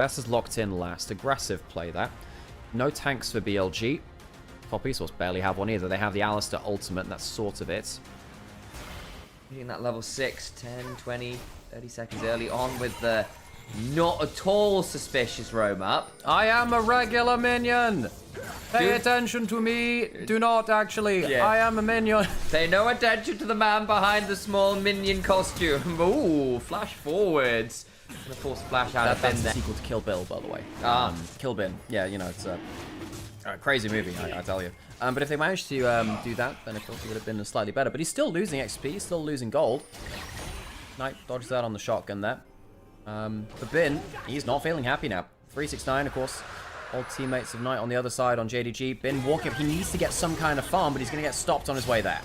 Best is locked in last. Aggressive play there. No tanks for BLG. Top eSports barely have one either. They have the Alistair ultimate, and that's sort of it. Hitting that level 6, 10, 20, 30 seconds early on with the not at all suspicious roam up. I am a regular minion. Pay attention to me. Do not actually. Yeah. I am a minion. Pay no attention to the man behind the small minion costume. Ooh, flash forwards. Gonna force a flash out of That's Ben the there. sequel to Kill Bill, by the way. Ah. Kill Bin. Yeah, you know, it's a crazy movie, I tell you. But if they managed to do that, then of course it would have been slightly better. But he's still losing XP, he's still losing gold. Knight dodges that on the shotgun there. For Bin, he's not feeling happy now. 369, of course. Old teammates of Knight on the other side on JDG. Bin walking, he needs to get some kind of farm, but he's going to get stopped on his way there.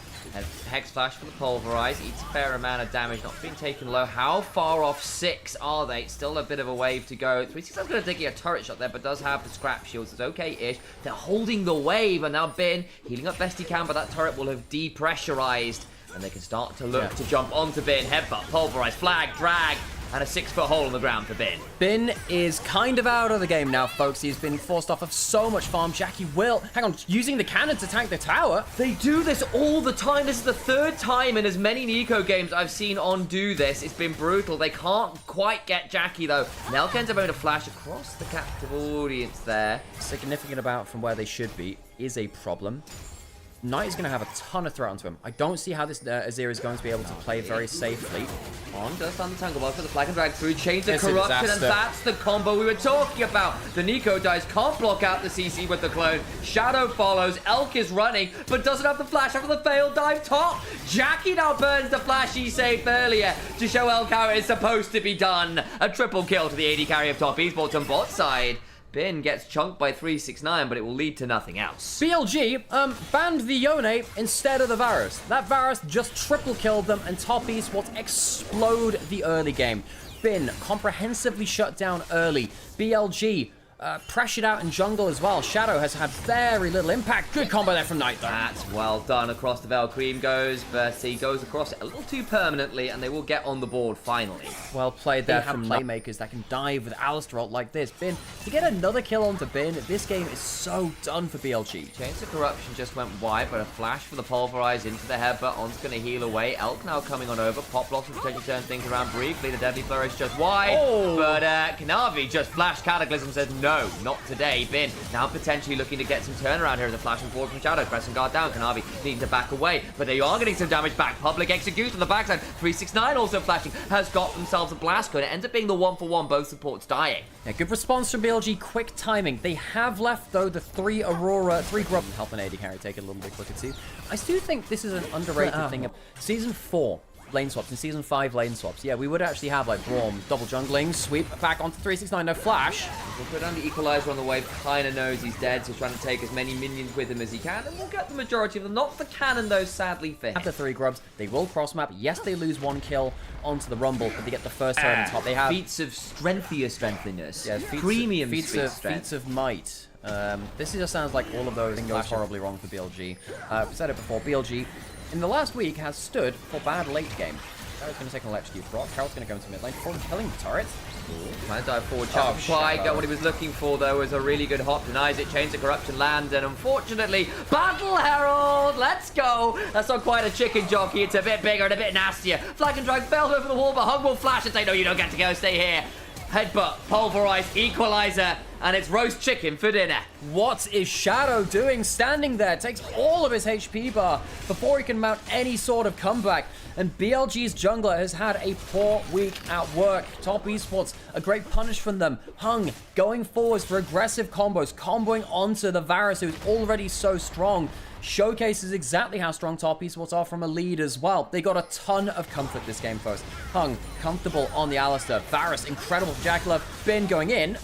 Hex Flash for the Pulverize. Eats a fair amount of damage, not being taken low. How far off 6 are they? Still a bit of a wave to go. 369's going to take a turret shot there, but does have the scrap shields. It's okay-ish. They're holding the wave, and now Bin healing up best he can, but that turret will have depressurized, and they can start to look to jump onto Bin. Headbutt, Pulverize, flag, drag, and a 6-foot hole in the ground for Bin. Bin is kind of out of the game now, folks. He's been forced off of so much farm. Jackie will, hang on, using the cannon to tank the tower. They do this all the time. This is the 3rd time in as many Nico games I've seen On do this. It's been brutal. They can't quite get Jackie, though. Nelk ends up having to flash across the captive audience there. Significant about from where they should be is a problem. Knight is going to have a ton of threat onto him. I don't see how this Azir is going to be able to play very safely. On does stand the Tangle Ball for the flag and drag through, change the It's a corruption, and disaster. that's the combo we were talking about. The Nico dies, can't block out the CC with the clone. Shadow follows, Elk is running, but doesn't have the flash after the failed dive top. Jackie now burns the flash he saved earlier to show Elk how it is supposed to be done. A triple kill to the AD carry of top eSports on bot side. Bin gets chunked by 369, but it will lead to nothing else. BLG banned the Yone instead of the Varus. That Varus just triple killed them, and top eSports explode the early game. Bin comprehensively shut down early. BLG pressured out in jungle as well. Shadow has had very little impact. Good combo there from Knight, though. That's well done across the Valkyrie goes, but he goes across it a little too permanently, and they will get on the board finally. Well played there from playmakers that can dive with Alistair ult like this. Bin, to get another kill onto Bin, this game is so done for BLG. Chains of Corruption just went wide, but a flash for the Pulverize into the head, but On's going to heal away. Elk now coming on over. Pop Blossom potentially turn things around briefly. The Deadly Flourish just wide, but Kanavi just flashed Cataclysm, says no, not today. Bin now potentially looking to get some turnaround here as a flashing forward from Shadow. Pressing guard down. Kanavi needing to back away, but they are getting some damage back. Public Execution on the backside. 369 also flashing, has got themselves a blast code. It ends up being the 1-for-1, both supports dying. Yeah, good response from BLG, quick timing. They have left, though, the 3 Grub. Help an AD carry take it a little bit quicker, too. I do think this is an underrated thing. Season 4 lane swaps and Season 5 lane swaps. Yeah, we would actually have, like, Braum, double jungling, sweep back onto 369, no flash. We'll put down the Equalizer on the wave, kind of knows he's dead, so he's trying to take as many minions with him as he can, and we'll get the majority of them. Not the cannon, though, sadly for him. After 3 grubs, they will cross map. Yes, they lose 1 kill onto the Rumble, but they get the first turret on top. They have feats of strengthiness. Yeah, Premium feats of might. This just sounds like all of those goes horribly wrong for BLG. I've said it before, BLG in the last week has stood for bad late game. Carrot's going to take an electrocute rock. Carrot's going to go into mid lane before killing the turret. Trying to dive forward. Quite got what he was looking for, though, was a really good hop. Denies it. Chains of Corruption lands, and unfortunately, Battle Herald. Let's go. That's not quite a chicken jockey. It's a bit bigger and a bit nastier. Flag and drag fell over the wall, but Hug will flash and say, no, you don't get to go. Stay here. Headbutt, Pulverize, Equalizer, and it's roast chicken for dinner. What is Shadow doing? Standing there, takes all of his HP bar before he can mount any sort of comeback. And BLG's jungler has had a poor week at work. Top eSports, a great punish from them. Hung, going forwards for aggressive combos, comboing onto the Varus, who's already so strong. Showcases exactly how strong top eSports are from a lead as well. They got a ton of comfort this game first. Hung, comfortable on the Alistair. Varus, incredible for Jackalove. Bin going in.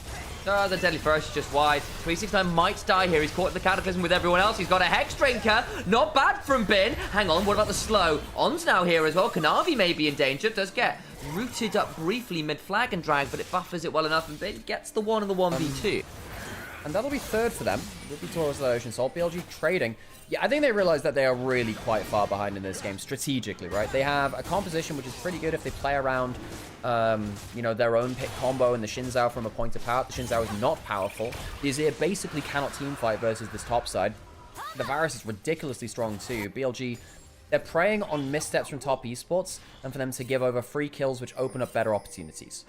The Deadly Flourish is just wide. 369 might die here. He's caught the Cataclysm with everyone else. He's got a Hex Drinker. Not bad from Bin. Hang on, what about the slow? On's now here as well. Kanavi may be in danger. Does get rooted up briefly mid-flag and drag, but it buffers it well enough, and Bin gets the 1 and the 1v2. and that'll be third for them. Would be towards the Ocean Soul. BLG trading. Yeah, I think they realize that they are really quite far behind in this game strategically, right? They have a composition which is pretty good if they play around, you know, their own pick combo and the Xin Zhao from a point of power. The Xin Zhao is not powerful. The Azir basically cannot teamfight versus this top side. The Varus is ridiculously strong too. BLG, they're preying on missteps from top eSports and for them to give over free kills which open up better opportunities.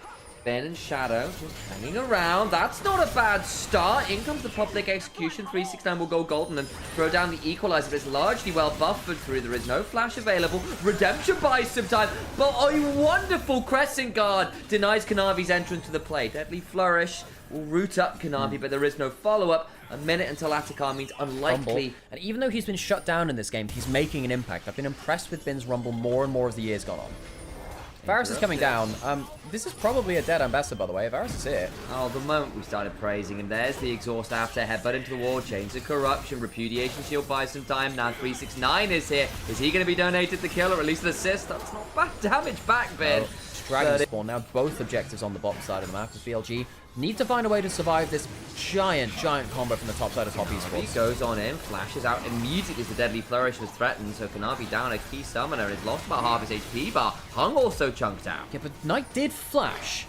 Ben and Shadow just hanging around. That's not a bad start. In comes the public execution. 369 will go golden and throw down the equalizer. But it's largely well buffered through. There is no flash available. Redemption buys some time. But a wonderful Crescent Guard denies Kanavi's entrance to the play. Deadly Flourish will root up Kanavi, but there is no follow-up. A minute until Atakar means unlikely. Rumble. And even though he's been shut down in this game, he's making an impact. I've been impressed with Bin's Rumble more and more as the years gone on. Varus is coming down. This is probably a dead ambassador, by the way. Varus is here. Oh, the moment we started praising him, there's the exhaust after headbutt into the wall, change the corruption, repudiation shield buys some time. Now 369 is here. Is he going to be donated the kill or at least an assist? That's not bad damage back, Ben. Dragon Spawn, now both objectives on the bottom side of the map as BLG need to find a way to survive this giant combo from the top side of top eSports. He goes on in, flashes out immediately as the Deadly Flourish was threatened, so Kanavi down a key summoner and has lost about half his HP bar. Hung also chunked out. Yeah, but Knight did flash.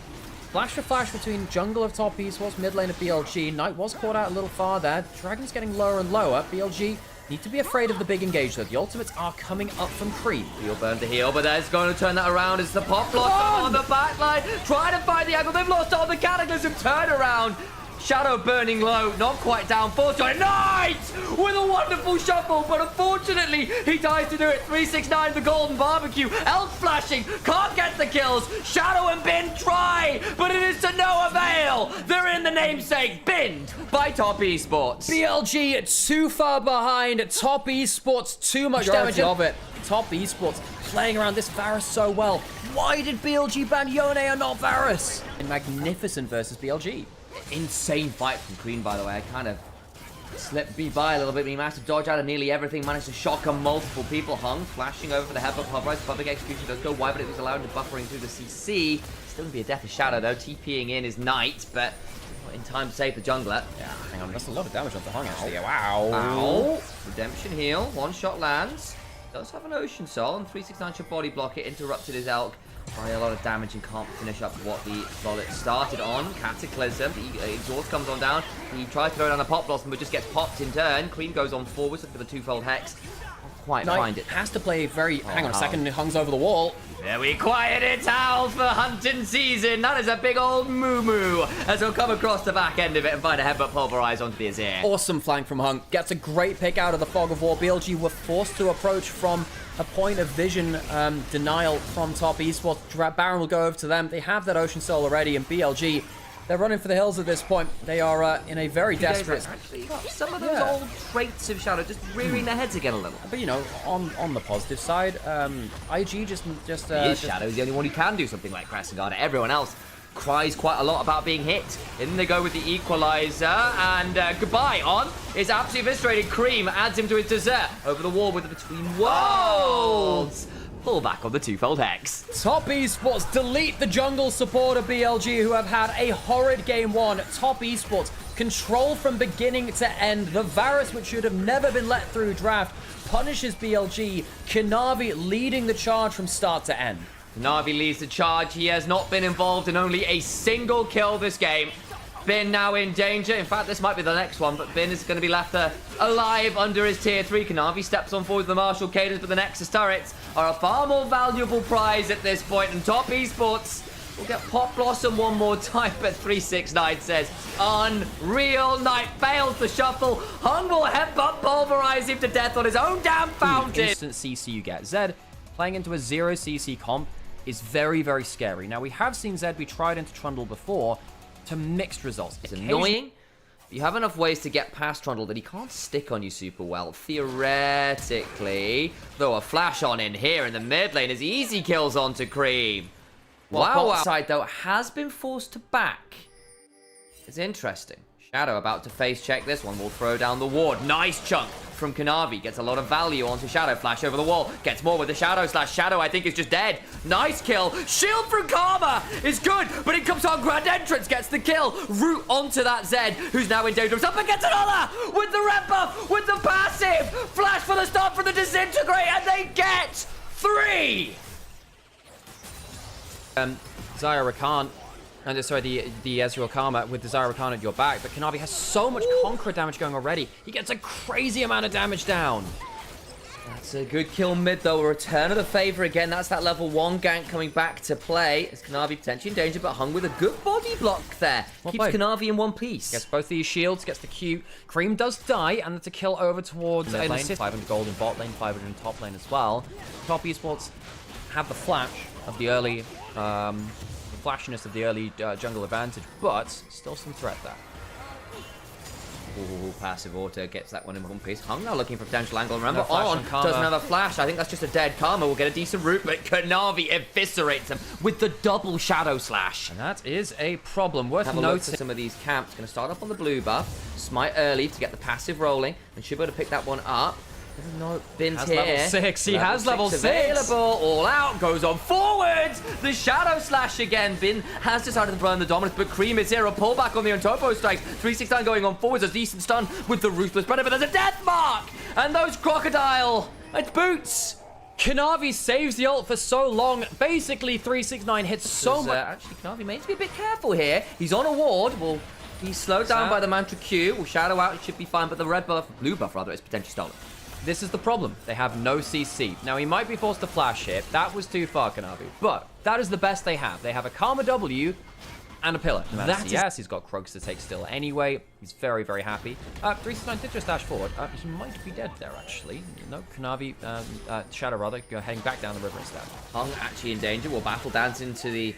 Flash for flash between jungle of top eSports, mid lane of BLG. Knight was caught out a little far there. Dragon's getting lower and lower. BLG need to be afraid of the big engage though. The ultimates are coming up from creep. He'll burn to heal, but there's going to turn that around as the pop blossom on the backline. Try to find the angle. They've lost all the cataclysm. Turn around. Shadow burning low, not quite down. Fortune Knight with a wonderful shuffle, but unfortunately he dies to do it. 369 the golden barbecue. Elk flashing, can't get the kills. Shadow and Bin try, but it is to no avail. They're in the namesake, binned by top eSports. BLG too far behind. Top eSports too much damage of it. Top eSports playing around this Varus so well. Why did BLG ban Yone and not Varus? Magnificent versus BLG. Insane fight from Queen, by the way. I kind of slipped me by a little bit. He managed to dodge out of nearly everything. Managed to shock multiple people. Hung, flashing over for the headbutt. Pulverize. Public execution does go wide, but it was allowed to buffering through the CC. Still going to be a death of Shadow, though. TPing in is Knight, but not in time to save the jungler. Yeah, hang on. That's a lot of damage onto Hung, actually. Wow. Ow. Redemption heal. One shot lands. Does have an Ocean Soul, and 369 should body block it. Interrupted his Elk by a lot of damage and can't finish up what the bullet started on. Cataclysm, the exhaust comes on down. He tries to throw down a pop blossom, but just gets popped in turn. Queen goes on forwards for the twofold hex. Can't quite find it. Has to play very... hang on a second, it Hung's over the wall. Very quiet, it's Howl for hunting season. That is a big old moo-moo as he'll come across the back end of it and find a headbutt pulverize onto the Azir. Awesome flank from Hung. Gets a great pick out of the fog of war. BLG were forced to approach from a point of vision denial from top eSports. Baron will go over to them. They have that Ocean Soul already, and BLG, they're running for the hills at this point. They are in a very desperate... Actually, some of those old traits of Shadow just rearing their heads again a little. But, you know, on the positive side, IG just Shadow is the only one who can do something like Crescent Guard. Everyone else cries quite a lot about being hit. In they go with the equalizer, and goodbye on is absolutely eviscerated. Cream adds him to his dessert over the wall with the between worlds. Pull back on the twofold hex. Top eSports delete the jungle support of BLG, who have had a horrid game one. Top eSports control from beginning to end. The Varus, which should have never been let through draft, punishes BLG. Kanavi leading the charge from start to end. Kanavi leads the charge. He has not been involved in only a single kill this game. Bin now in danger. In fact, this might be the next one, but Bin is going to be left alive under his tier 3. Kanavi steps on forward with the Marshall Cadence, but the Nexus turrets are a far more valuable prize at this point, and top eSports will get Pop Blossom one more time, but 369 says, unreal. Knight fails the shuffle. Hung will headbutt pulverize him to death on his own damn fountain. Instant CC you get. Zed playing into a 0 CC comp is very, very scary. Now, we have seen Zed be tried into Trundle before to mixed results. It's annoying. You have enough ways to get past Trundle that he can't stick on you super well. Theoretically, though a flash on in here in the mid lane is easy kills onto Cream. Wow, side though has been forced to back. It's interesting. Shadow about to face check this one. Will throw down the ward. Nice chunk from Chovy. Gets a lot of value onto Shadow. Flash over the wall. Gets more with the Shadow slash. Shadow, I think, is just dead. Nice kill. Shield from Karma is good, but it comes on. Grand Entrance gets the kill. Root onto that Zed, who's now in danger of something. Gets another with the red buff, with the passive. Flash for the start for the Disintegrate, and they get 3. Zyra Rakan, and sorry, the Ezreal Karma with the Zyra Rakan at your back, but Chovy has so much Conqueror damage going already. He gets a crazy amount of damage down. That's a good kill mid, though. A return of the favor again. That's that level 1 gank coming back to play. Is Chovy potentially in danger, but hung with a good body block there. Keeps Chovy in one piece. Gets both these shields, gets the Q. Cream does die, and that's a kill over towards lane. 500 gold in bot lane, 500 in top lane as well. Top eSports have the flash of the early, flashiness of the early jungle advantage, but still some threat there. Ooh, passive auto gets that one in one piece. Hung now looking for potential angle. Remember, No flash on doesn't have a flash. I think that's just a dead Karma. We'll get a decent root, but Chovy eviscerates him with the double Shadow Slash. And that is a problem. Worth Have a look noting. at some of these camps. Going to start off on the blue buff. Smite early to get the passive rolling, and should be able to pick that one up. No, Bin's Has here. level 6. He has level 6. Available. All out. Goes on forwards. The Shadow Slash again. Bin has decided to burn the dominance, but Cream is here. A pullback on the Untopo strikes. 369 going on forwards. A decent stun with the Ruthless Predator, but there's a death mark. And those Crocodile. It's Boots. Chovy saves the ult for so long. Basically, 369 hits so much. Actually, Chovy may need to be a bit careful here. He's on a ward. Well, he's slowed down by the Mantra Q. Will Shadow out. It should be fine, but the red buff, blue buff rather, is potentially stolen. This is the problem. They have no CC. Now, he might be forced to flash here. That was too far, Chovy. But that is the best they have. They have a Karma W and a pillar. Yes, he's got Croaks to take still anyway. He's very, very happy. 369 did just dash forward. He might be dead there, actually. No, Chovy, Shadow rather, heading back down the river instead. Hung actually in danger. Will battle dance into the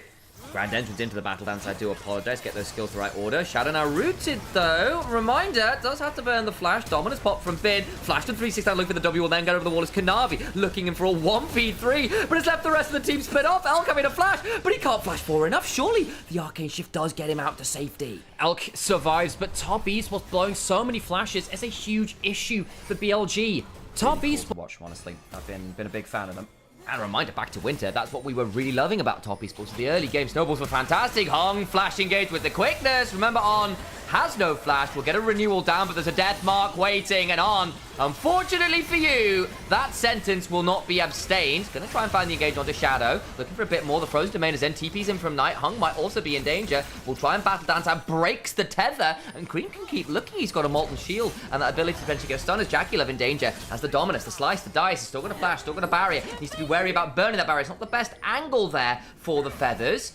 Grand Entrance into the battle dance. I do apologize. Get those skills the right order. Shadow now rooted though. Reminder, does have to burn the flash. Dominance pop from Bin. Flash to 369. Look for the W. Will then get over the wall as Chovy looking in for a 1v3. But it's left the rest of the team split off. Elk having a flash, but he can't flash for enough. Surely the Arcane Shift does get him out to safety. Elk survives, but Top Esports blowing so many flashes is a huge issue for BLG. Top Esports. Watch, honestly. I've been a big fan of them. And a reminder, back to winter. That's what we were really loving about Top Esports. The early game snowballs were fantastic. Hung, flash engaged with the quickness. Remember, On has no flash. We'll get a renewal down, but there's a death mark waiting. And On, unfortunately for you, that sentence will not be abstained. Gonna try and find the engagement onto Shadow. Looking for a bit more. The frozen domain is then TPs in from Night. Hung might also be in danger. We'll try and battle dance and breaks the tether. And Cream can keep looking. He's got a molten shield. And that ability to eventually get stunned as Jackie Love in danger. As the Dominus, the Slice, the Dice is still gonna flash, still gonna barrier. Needs to be wary about burning that barrier. It's not the best angle there for the feathers.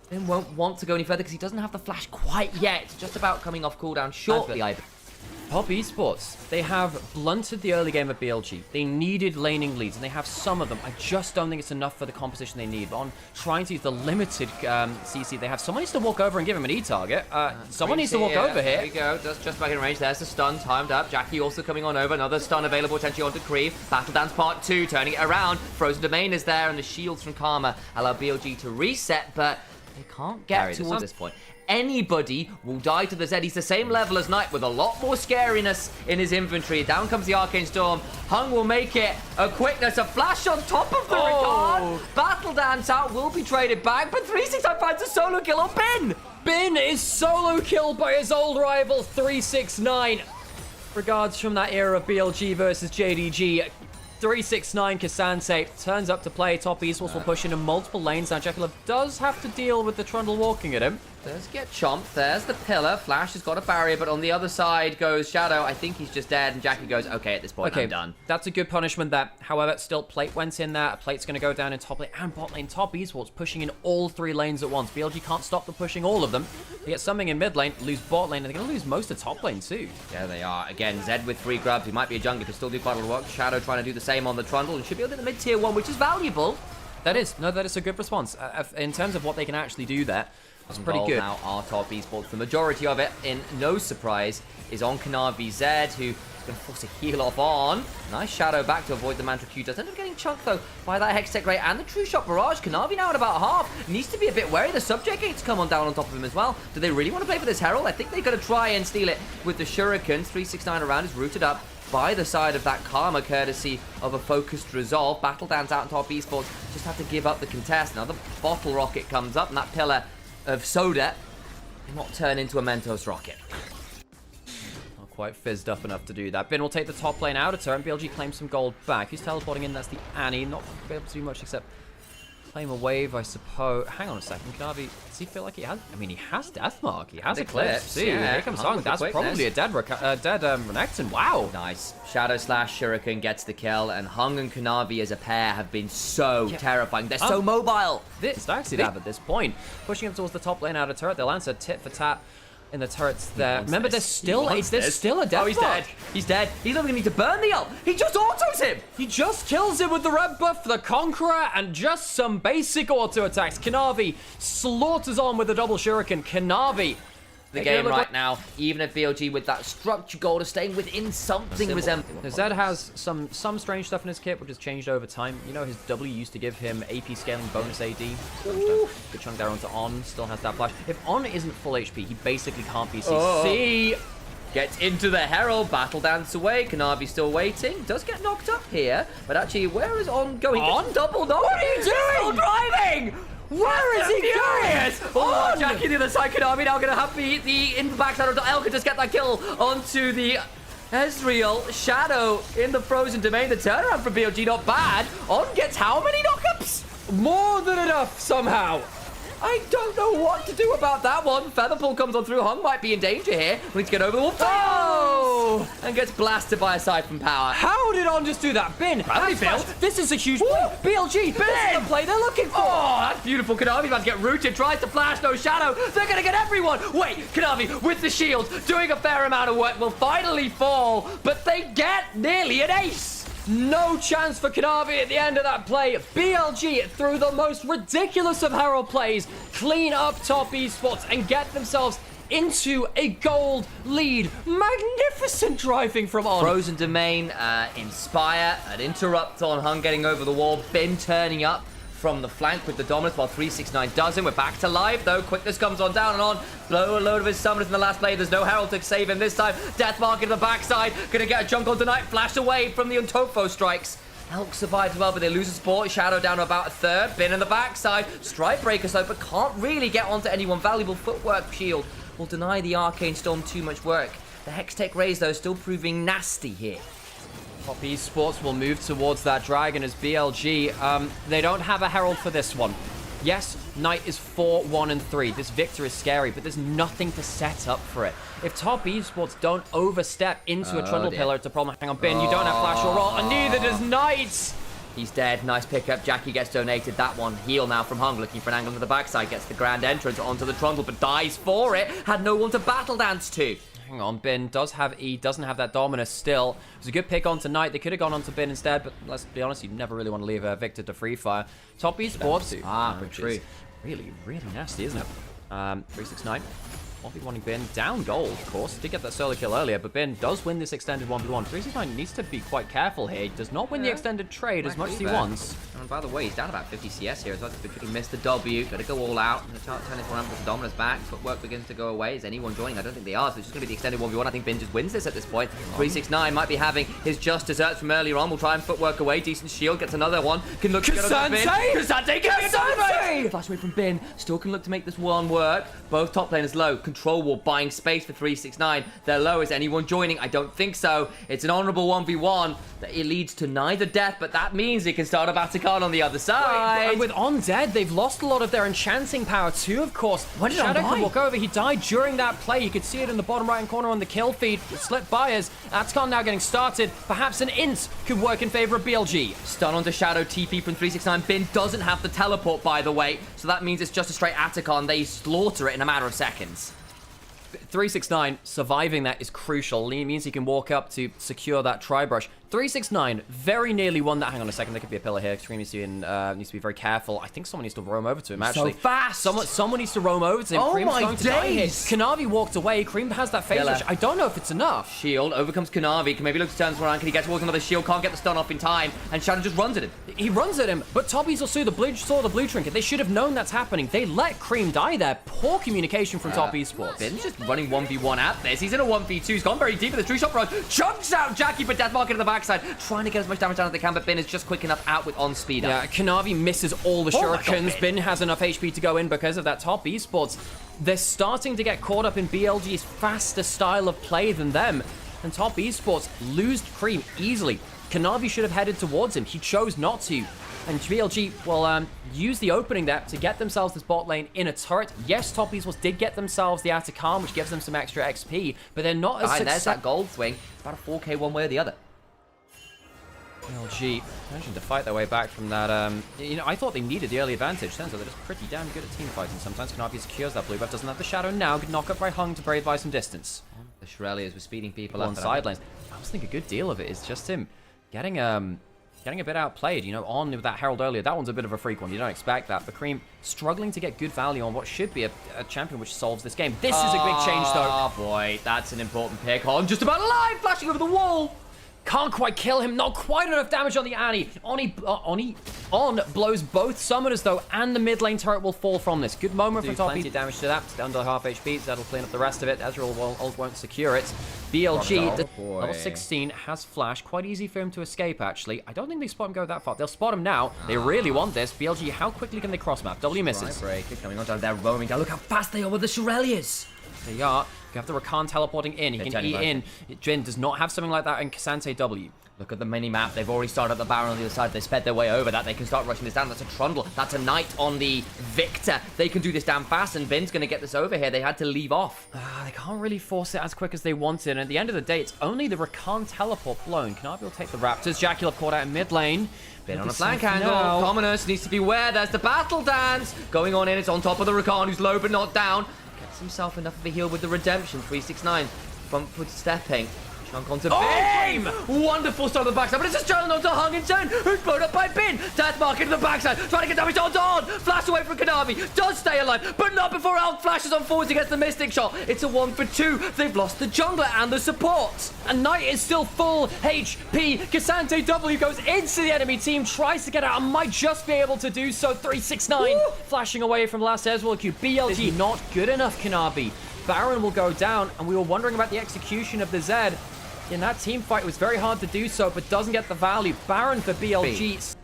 Then won't want to go any further because he doesn't have the flash quite yet. Just about coming off cooldown shortly, I believe. Top Esports, they have blunted the early game of BLG. They needed laning leads, and they have some of them. I just don't think it's enough for the composition they need. But on trying to use the limited CC they have, someone needs to walk over and give him an E-target. Someone needs to walk over here. There we go, just back in range. There's the stun, timed up. Jackie also coming on over. Another stun available potentially onto Creeve. Battle Dance Part 2, turning it around. Frozen Domain is there, and the shields from Karma allow BLG to reset, but they can't get towards this point. Anybody will die to the Zed. He's the same level as Knight with a lot more scariness in his inventory. Down comes the Arcane Storm. Hung will make it. A quickness, a flash on top of the regard. Battle Dance out will be traded back, but 369 finds a solo kill on Bin. Bin is solo killed by his old rival 369. Regards from that era of BLG versus JDG. 369 Cassante turns up to play. Top Esports will push into multiple lanes. Now Jackie Love does have to deal with the Trundle walking at him. Does get chomped. There's the pillar. Flash has got a barrier, but on the other side goes Shadow. I think he's just dead, and Jackie goes, okay, at this point, I'm done. That's a good punishment there. However, still, Plate went in there. Plate's going to go down in top lane and bot lane. Top Esports pushing in all 3 lanes at once. BLG can't stop the pushing all of them. They get something in mid lane, lose bot lane, and they're going to lose most of top lane too. Yeah, they are. Again, Zed with 3 grubs. He might be a jungler, can still do quite a lot of work. Shadow trying to do the same on the Trundle, and should be able to do the mid-tier 1, which is valuable. That is a good response. In terms of what they can actually do there, That's pretty good. Now our top esports, the majority of it, in no surprise, is on Chovy Zed, who going to force a heal off on. Nice shadow back to avoid the Mantra Q. Does end up getting chunked, though, by that Hextech Ray and the True Shot Barrage. Chovy now at about half. Needs to be a bit wary. The Subject Gates come on down on top of him as well. Do they really want to play for this Herald? I think they're going to try and steal it with the Shurikens. 369 around is rooted up by the side of that Karma, courtesy of a focused resolve. Battle Dance out on top esports. Just have to give up the contest. Now the Bottle Rocket comes up, and that pillar of Soda will not turn into a Mentos Rocket. Quite fizzed up enough to do that. Bin will take the top lane out of turn. BLG claims some gold back. He's teleporting in. That's the Annie. Not able to do much except claim a wave, I suppose. Hang on a second. Chovy, does he feel like he has? I mean, he has Deathmark. He has Eclipse. See, yeah, here comes Hung. That's probably a dead Renekton. Wow. Nice. Shadow Slash Shuriken gets the kill, and Hung and Chovy as a pair have been so terrifying. They're so mobile. This actually have at this point. Pushing him towards the top lane out of turret. They'll answer tit for tat in the turrets there. Remember, there's still a death. Oh, he's dead. He's dead. He's not going to need to burn the ult. He just autos him. He just kills him with the red buff for the Conqueror and just some basic auto attacks. Chovy slaughters on with a double shuriken. Chovy. The game right now, even if BLG with that structure gold is staying within something resembling. Zed has some strange stuff in his kit, which has changed over time. You know, his W used to give him AP scaling bonus AD. Good chunk there onto On. Still has that flash. If On isn't full HP, he basically can't be CC. Gets into the Herald, Battle Dance away. Chovy still waiting. Does get knocked up here, but actually, where is On going? On? Double knock. What are you doing? Still driving. Where is he going? Oh, Jackie the other side. Chovy now going to have the in the backside of El could just get that kill onto the Ezreal. Shadow in the frozen domain. The turnaround for BLG not bad. On gets how many knockups? More than enough somehow. I don't know what to do about that one. Featherpool comes on through. Hung might be in danger here. We need to get over the wall. Oh! And gets blasted by a Siphon Power. How did On just do that? Bin, this is a huge play. BLG, this is the play they're looking for. Oh, that's beautiful. Chovy about to get rooted. Tries to flash, no shadow. They're going to get everyone. Wait, Chovy with the shield, doing a fair amount of work, will finally fall, but they get nearly an ace. No chance for Chovy at the end of that play. BLG, through the most ridiculous of Herald plays, clean up top esports and get themselves into a gold lead. Magnificent driving from On. Frozen Domain, Inspire, an interrupt on Hung getting over the wall. Bin turning up from the flank with the dominance while 369 doesn't. We're back to live though. Quickness comes on down and On. Blow a load of his summoners in the last play. There's no Herald to save him this time. Deathmark in the backside. Gonna get a junk on tonight. Flash away from the Untofo strikes. Elk survives well, but they lose a support. Shadow down to about a third. Bin in the backside. Strike breakers though, but can't really get onto anyone. Valuable footwork shield will deny the Arcane Storm too much work. The Hextech Rays though still proving nasty here. Top esports will move towards that dragon as BLG. They don't have a Herald for this one. Yes, Knight is 4, 1, and 3. This Victor is scary, but there's nothing to set up for it. If top esports don't overstep into a Trundle Pillar, it's a problem. Hang on, Bin, you don't have flash or roll, and neither does Knight. He's dead. Nice pickup. Jackie gets donated that one. Heal now from Hung, looking for an angle to the backside. Gets the grand entrance onto the Trundle, but dies for it. Had no one to battle dance to. Hang on, Bin does have E, doesn't have that Dominus still. It was a good pick on tonight. They could have gone on to Bin instead, but let's be honest, you never really want to leave Victor to free fire. Top esports. Which is really, really nasty, isn't it? 369. 1v1ing Bin, down gold, of course. Did get that solo kill earlier, but Bin does win this extended 1v1. 369 needs to be quite careful here. He does not win the extended trade as much as he wants. And by the way, he's down about 50 CS here as well. He missed the W, got to go all out. And the turn this one up with the Dominus back. Footwork begins to go away. Is anyone joining? I don't think they are, so it's just going to be the extended 1v1. I think Bin just wins this at this point. 369 might be having his just desserts from earlier on. We'll try and footwork away. Decent shield, gets another one. Can look to get on Bin. Kasante! Flash away from Bin. Still can look to make this one work. Both top laners low. Control wall buying space for 369. They're low. Is anyone joining? I don't think so. It's an honorable 1v1. It leads to neither death, but that means he can start a Vatican on the other side. Wait, with On dead, they've lost a lot of their enchanting power too, of course. When did Shadow On could die? walk over. He died during that play. You could see it in the bottom right-hand corner on the kill feed. It slipped by us. Vatican now getting started. Perhaps an int could work in favor of BLG. Stun onto Shadow, TP from 369. Bin doesn't have the teleport, by the way, so that means it's just a straight Atacon. They slaughter it in a matter of seconds. 369 surviving that is crucial. It means he can walk up to secure that tri-brush. 369 very nearly won that. Hang on a second, there could be a pillar here. Extreme needs to be very careful. I think someone needs to roam over to him, actually. So fast! Someone needs to roam over to him. Oh Cream's my going to die here. days! Kanavi walked away. Cream has that phase Pillar. rush. I don't know if it's enough. Shield overcomes Kanavi. Can maybe look to turn around. Can he get towards another shield? Can't get the stun off in time. And Shadow just runs at him. He runs at him, but Toppy's saw the blue trinket. They should have known that's happening. They let Cream die there. Poor communication from Top eSports. Ben's just running 1v1 at this. He's in a 1v2. He's gone very deep with the true shot rush. Chunks out Jackie, but Death Market at the backside. Trying to get as much damage down as they can, but Ben is just quick enough out with on speed. Yeah, Kanavi misses all the shurikens. Bin has enough HP to go in because of that Top eSports. They're starting to get caught up in BLG's faster style of play than them. And Top eSports lose Cream easily. Kanavi should have headed towards him. He chose not to. And BLG will use the opening there to get themselves this bot lane in a turret. Yes, Top eSports did get themselves the Atacam, which gives them some extra XP, but they're not as successful. There's that gold swing. It's about a 4k one way or the other. BLG managing to fight their way back from that. You know, I thought they needed the early advantage. Turns out they're just pretty damn good at team fighting sometimes. Kanavi secures that blue buff, doesn't have the shadow now. Good knock up by Hung to brave by some distance. The Shurelias were speeding people on side lanes. I was thinking a good deal of it is just him getting a bit outplayed. You know, on with that Herald earlier. That one's a bit of a freak one. You don't expect that. But Cream struggling to get good value on what should be a champion which solves this game. This is a big change, though. Oh, boy. That's an important pick. I'm just about alive, flashing over the wall. Can't quite kill him. Not quite enough damage on the Annie. On blows both summoners, though, and the mid lane turret will fall from this. Good moment for Toppy. Plenty of damage to that. It's under half HP, so that'll clean up the rest of it. Ezreal won't secure it. BLG, level 16, has flash. Quite easy for him to escape, actually. I don't think they spot him go that far. They'll spot him now. They really want this. BLG, how quickly can they cross map? W misses. Breaker coming on down there, roaming down. Look how fast they are with the Shurelias. They are. You have the Rakan teleporting in. He can eat in. Jin does not have something like that in Kasante W. Look at the mini-map. They've already started at the Baron on the other side. They sped their way over that. They can start rushing this down. That's a Trundle. That's a Knight on the Victor. They can do this damn fast, and Ben's going to get this over here. They had to leave off. They can't really force it as quick as they wanted. And at the end of the day, it's only the Rakan teleport blown. Kanavi will take the Raptors. Jacula caught out in mid lane. Ben on a flank angle. Commoners needs to beware. There's the battle dance going on in. It's on top of the Rakan, who's low but not down. Gets himself enough of a heal with the redemption. 369. Front foot stepping. Chunk onto Bin! Wonderful start on the backside, but it's a struggle onto Hung in turn, who's blown up by Bin. Death Market to the backside, trying to get damage on Dawn. Flash away from Kanavi, does stay alive, but not before Elk flashes on forwards against the Mystic Shot. It's a 1 for 2. They've lost the jungler and the support. And Knight is still full HP. Kasante W goes into the enemy team, tries to get out, and might just be able to do so. 369, flashing away from last Ezreal Q. BLG not good enough, Kanavi. Baron will go down, and we were wondering about the execution of the Zed. In that team fight, it was very hard to do so, but doesn't get the value. Baron for BLG.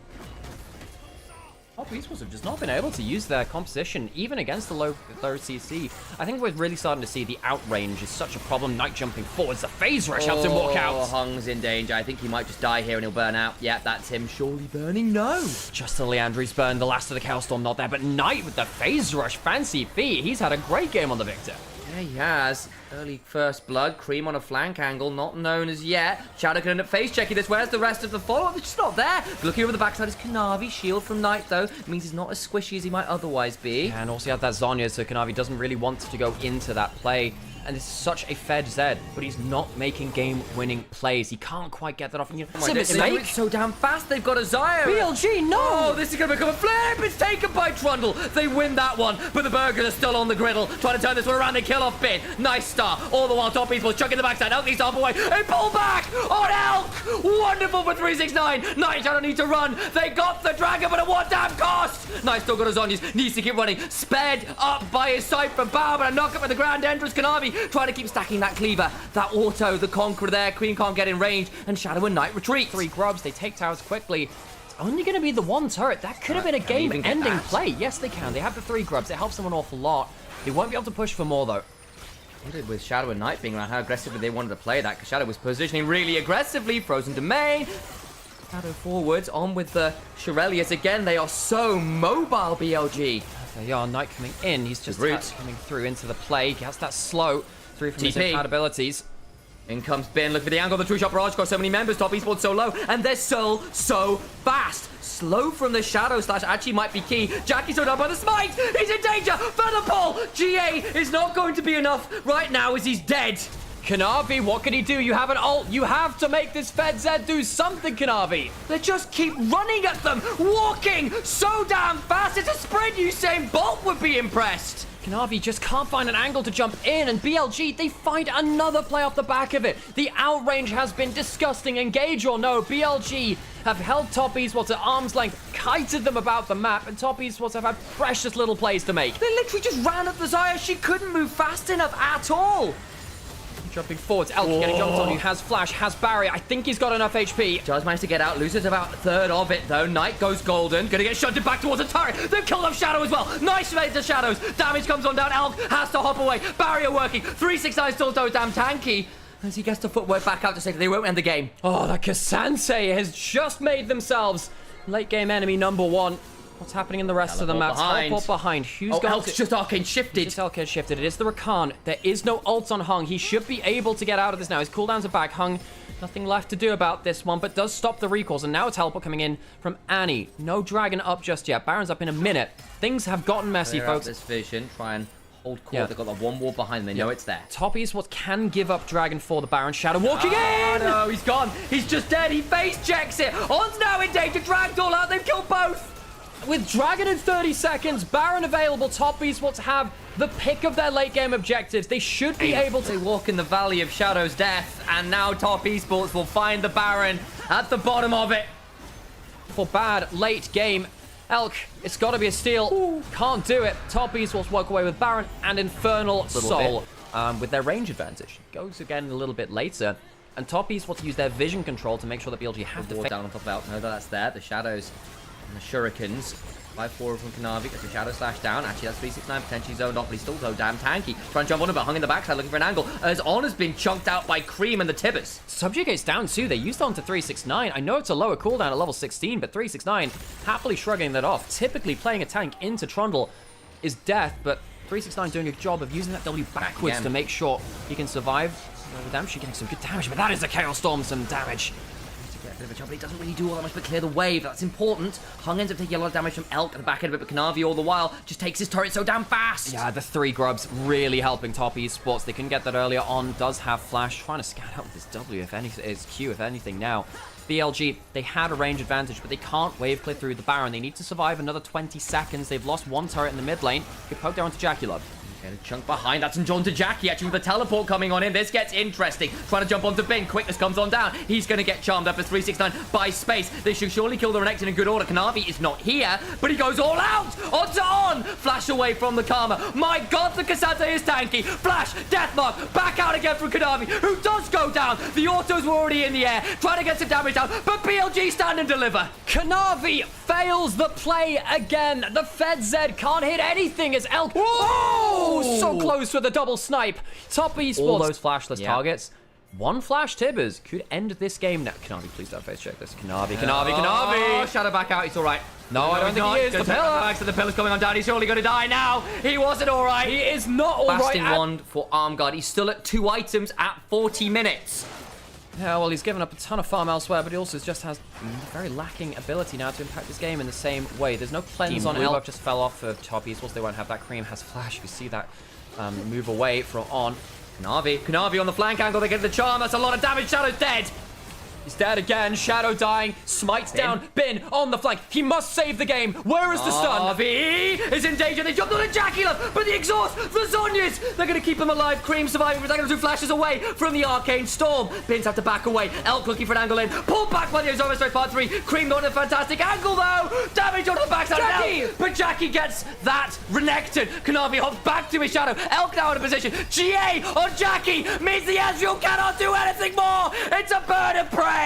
Top eSports have just not been able to use their composition, even against the low CC. I think we're really starting to see the outrange is such a problem. Knight jumping forwards, the phase rush helps him walk out. Hung's in danger. I think he might just die here and he'll burn out. Yeah, that's him surely burning. No. Just the Leandri's burn, the last of the Cowstorm not there, but Knight with the phase rush, fancy feat. He's had a great game on the Victor. Yeah, he has. Early first blood, Cream on a flank angle, not known as yet. Shadow can end up face checking this. Where's the rest of the follow-up? They're just not there. Looking over the backside is Kanavi. Shield from Knight, though. It means he's not as squishy as he might otherwise be. And also you have that Zhonya, so Kanavi doesn't really want to go into that play. And it's such a fed Zed, but he's not making game-winning plays. He can't quite get that off. You know, it's so damn fast. They've got a Zyre. BLG, no! Oh, this is going to become a flip. It's taken by Trundle. They win that one, but the Burgers are still on the griddle. Trying to turn this one around. They kill off Bin. Nice start. All the while, Top eSports chucking the backside. Elk needs to hop away. They pull back on Elk. Wonderful for 369. Night Shadow need to run. They got the Dragon, but at what damn cost? Nice still got his Zhonya's. Needs to keep running. Sped up by his sight from Bow, but a knock up at the Grand Entrance. Kanavi trying to keep stacking that cleaver, that auto, the Conqueror there. Queen can't get in range, and Shadow and Knight retreat. 3 grubs, they take towers quickly. It's only going to be the 1 turret. That could have been a game-ending play. Yes, they can. They have the 3 grubs. It helps them an awful lot. They won't be able to push for more, though. With Shadow and Knight being around, how aggressively they wanted to play that, because Shadow was positioning really aggressively. Frozen Domain. Shadow forwards, on with the Shurelias again. They are so mobile, BLG. They are. Knight coming in. He's just coming through into the play. He has that slow. 3 from his compatibilities. In comes Ben. Look for the angle. The True Shot Barrage got so many members. Top eSports so low. And they're so fast. Slow from the Shadow Slash actually might be key. Jackie's thrown up by the Smite. He's in danger. Feather Pull. GA is not going to be enough right now as he's dead. Kanavi, what can he do? You have an ult. You have to make this FedZ do something, Kanavi. They just keep running at them, walking so damn fast. It's a sprint. Usain Bolt would be impressed. Kanavi just can't find an angle to jump in, and BLG, they find another play off the back of it. The outrange has been disgusting. Engage or no, BLG have held Top eSports at arm's length, kited them about the map, and Top eSports have had precious little plays to make. They literally just ran at the Zaya. She couldn't move fast enough at all. Jumping forwards, Elk getting jumped on, he has flash, has barrier. I think he's got enough HP. Does manage to get out, loses about a third of it though. Knight goes golden, gonna get shunted back towards a turret. They've killed off Shadow as well. Nice fade to Shadows. Damage comes on down, Elk has to hop away. Barrier working, 369 still so damn tanky. As he gets the footwork back out to say that they won't end the game. Oh, the Kasance has just made themselves late game enemy number 1. What's happening in the rest of the map? Teleport behind. Who's going Elk's just arcane shifted. Just arcane shifted. It is the Rakan. There is no ult on Hung. He should be able to get out of this now. His cooldowns are back. Hung, nothing left to do about this one, but does stop the recalls. And now a teleport coming in from Annie. No Dragon up just yet. Baron's up in a minute. Things have gotten messy, folks. This vision, try and hold court. They've got that one wall behind them. They know it's there. Top eSports can give up Dragon for the Baron. Shadow walking in! No, he's gone. He's just dead. He face checks it. On's now in danger. Dragged all out. They've killed both. With Dragon in 30 seconds, Baron available, Top eSports have the pick of their late game objectives. They should be able to walk in the Valley of Shadow's death, and now Top eSports will find the Baron at the bottom of it. For bad late game. Elk, it's got to be a steal. Ooh. Can't do it. Top eSports walk away with Baron and Infernal Soul. With their range advantage. Goes again a little bit later. And Top eSports use their vision control to make sure that BLG have to ward down on top of Elk. No, that's there. The Shadows and the Shurikens. 5-4 from Kanavi, gets a Shadow Slash down. Actually, that's 369 potentially zoned off, but he's still so damn tanky. Trying to jump on him, but hung in the backside, looking for an angle. As On has been chunked out by Cream and the Tibbers. Subjugate's down too. They used on to 369. I know it's a lower cooldown at level 16, but 369 happily shrugging that off. Typically playing a tank into Trundle is death, but 369 doing a job of using that W backwards to make sure he can survive. Redemption getting some good damage, but that is a Chaos Storm, some damage. Bit of a job, but he doesn't really do all that much but clear the wave. That's important. Hung ends up taking a lot of damage from Elk at the back end of it, but Kanavi all the while just takes his turret so damn fast. Yeah, the 3 grubs really helping Top eSports. They couldn't get that earlier on. Does have flash, trying to scan out with his W, if anything, his Q, if anything now. BLG, they had a range advantage, but they can't wave clear through the Baron. They need to survive another 20 seconds. They've lost 1 turret in the mid lane. Good poke down to Jackie. Get a chunk behind. That's John to Jackie, actually, with the teleport coming on in. This gets interesting. Trying to jump onto Bin. Quickness comes on down. He's going to get charmed up as 369 by space. They should surely kill the Renekton in good order. Kanavi is not here, but he goes all out. Onto On. Flash away from the Karma. My God, the Cassandra is tanky. Flash. Deathmark. Back out again from Kanavi, who does go down. The autos were already in the air. Trying to get some damage down, but BLG stand and deliver. Kanavi fails the play again. The FedZ can't hit anything as Elk. Oh, so close with a double snipe. Top eSports. All those flashless targets. 1 flash Tibbers could end this game now. Kanavi, please don't face check this. Kanavi. Oh, Shadow back out. He's all right. No, I don't think he is. The pillar. The pillar's coming on down. He's surely going to die now. He wasn't all right. He is not all right. Fasting wand for Armguard. He's still at 2 items at 40 minutes. Yeah, well, he's given up a ton of farm elsewhere, but he also just has very lacking ability now to impact this game in the same way. There's no cleanse on Elk. Just fell off for Top eSports. They won't have that. Cream has flash. You see that move away from On. Kanavi on the flank angle. They get the charm. That's a lot of damage. Shadow's dead. He's dead again. Shadow dying. Smites down. Bin on the flank. He must save the game. Where is the stun? Kanavi is in danger. They jumped on a Jackie, but the exhaust, the Zonyas, they're going to keep him alive. Cream surviving. They're going to do flashes away from the Arcane Storm. Bins have to back away. Elk looking for an angle in. Pulled back by the Ozora straight part 3. Cream not in a fantastic angle, though. Damage onto the backside of Elk. But Jackie gets that Renekton. Kanavi hops back to his Shadow. Elk now in a position. GA on Jackie means the Ezreal cannot do anything more. It's a bird of prey.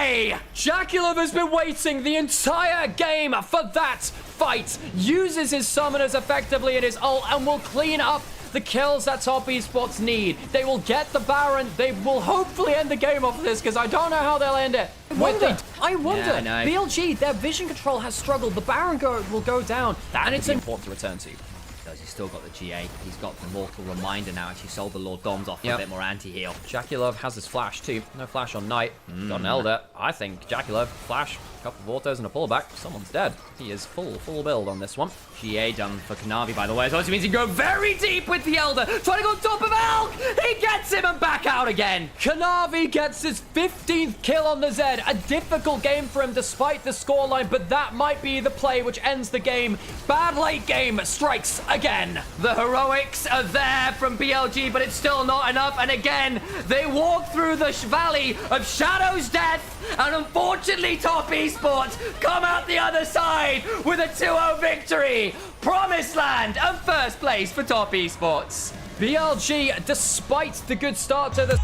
Jackulov has been waiting the entire game for that fight. Uses his summoners effectively in his ult and will clean up the kills that Top eSports need. They will get the Baron. They will hopefully end the game off of this, because I don't know how they'll end it. I wonder. Yeah, BLG, their vision control has struggled. The Baron will go down. And it's important to return to. He's still got the GA. He's got the Mortal Reminder now. Actually sold the Lord Doms off for a bit more anti-heal. JackeyLove has his flash too. No flash on Knight. Got an Elder. I think JackeyLove, flash, a couple of autos and a pullback. Someone's dead. He is full build on this one. GA done for Kanavi, by the way. It also means he can go very deep with the Elder. Trying to go on top of Elk. He gets him and back out again. Kanavi gets his 15th kill on the Zed. A difficult game for him despite the scoreline, but that might be the play which ends the game. Bad late game strikes again. The heroics are there from BLG, but it's still not enough. And again, they walk through the valley of Shadow's death. And unfortunately, Top eSports come out the other side with a 2-0 victory. Promised land and first place for Top eSports. BLG, despite the good start to the